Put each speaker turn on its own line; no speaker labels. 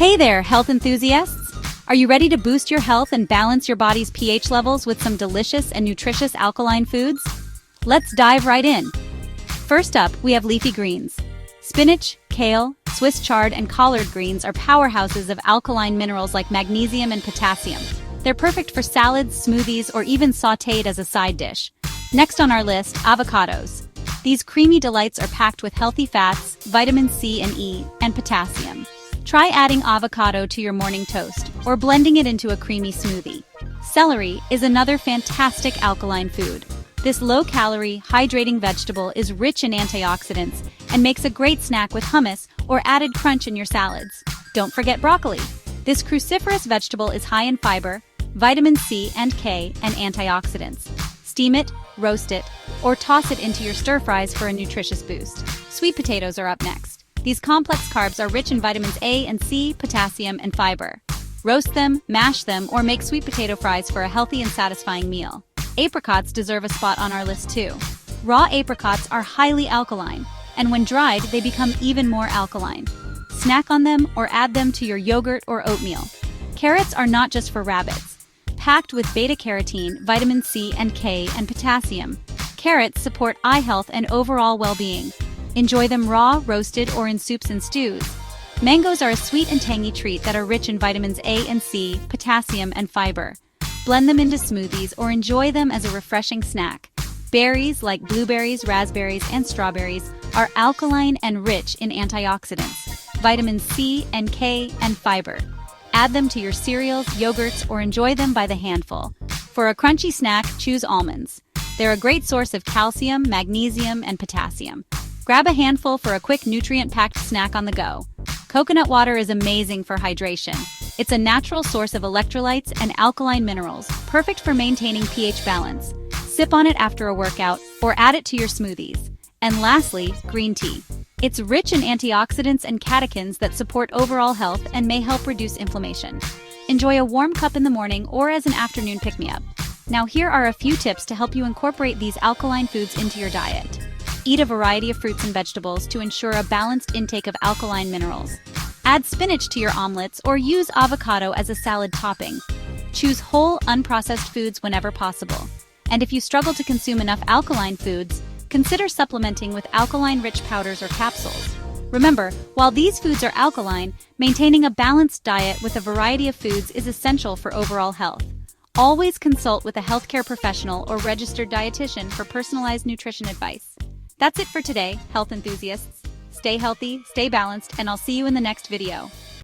Hey there, health enthusiasts! Are you ready to boost your health and balance your body's pH levels with some delicious and nutritious alkaline foods? Let's dive right in. First up, we have leafy greens. Spinach, kale, Swiss chard, and collard greens are powerhouses of alkaline minerals like magnesium and potassium. They're perfect for salads, smoothies, or even sautéed as a side dish. Next on our list, avocados. These creamy delights are packed with healthy fats, vitamin C and E, and potassium. Try adding avocado to your morning toast or blending it into a creamy smoothie. Celery is another fantastic alkaline food. This low-calorie, hydrating vegetable is rich in antioxidants and makes a great snack with hummus or added crunch in your salads. Don't forget broccoli. This cruciferous vegetable is high in fiber, vitamin C and K, and antioxidants. Steam it, roast it, or toss it into your stir-fries for a nutritious boost. Sweet potatoes are up next. These complex carbs are rich in vitamins A and C, potassium, and fiber. Roast them, mash them, or make sweet potato fries for a healthy and satisfying meal. Apricots deserve a spot on our list too. Raw apricots are highly alkaline, and when dried, they become even more alkaline. Snack on them or add them to your yogurt or oatmeal. Carrots are not just for rabbits. Packed with beta-carotene, vitamin C and K, and potassium, carrots support eye health and overall well-being. Enjoy them raw, roasted, or in soups and stews. Mangoes are a sweet and tangy treat that are rich in vitamins A and C, potassium, and fiber. Blend them into smoothies or enjoy them as a refreshing snack. Berries like blueberries, raspberries, and strawberries are alkaline and rich in antioxidants, vitamins C and K, and fiber. Add them to your cereals, yogurts, or enjoy them by the handful. For a crunchy snack, choose almonds. They're a great source of calcium, magnesium, and potassium. Grab a handful for a quick nutrient-packed snack on the go. Coconut water is amazing for hydration. It's a natural source of electrolytes and alkaline minerals, perfect for maintaining pH balance. Sip on it after a workout or add it to your smoothies. And lastly, green tea. It's rich in antioxidants and catechins that support overall health and may help reduce inflammation. Enjoy a warm cup in the morning or as an afternoon pick-me-up. Now here are a few tips to help you incorporate these alkaline foods into your diet. Eat a variety of fruits and vegetables to ensure a balanced intake of alkaline minerals. Add spinach to your omelets or use avocado as a salad topping. Choose whole, unprocessed foods whenever possible. And if you struggle to consume enough alkaline foods, consider supplementing with alkaline-rich powders or capsules. Remember, while these foods are alkaline, maintaining a balanced diet with a variety of foods is essential for overall health. Always consult with a healthcare professional or registered dietitian for personalized nutrition advice. That's it for today, health enthusiasts. Stay healthy, stay balanced, and I'll see you in the next video.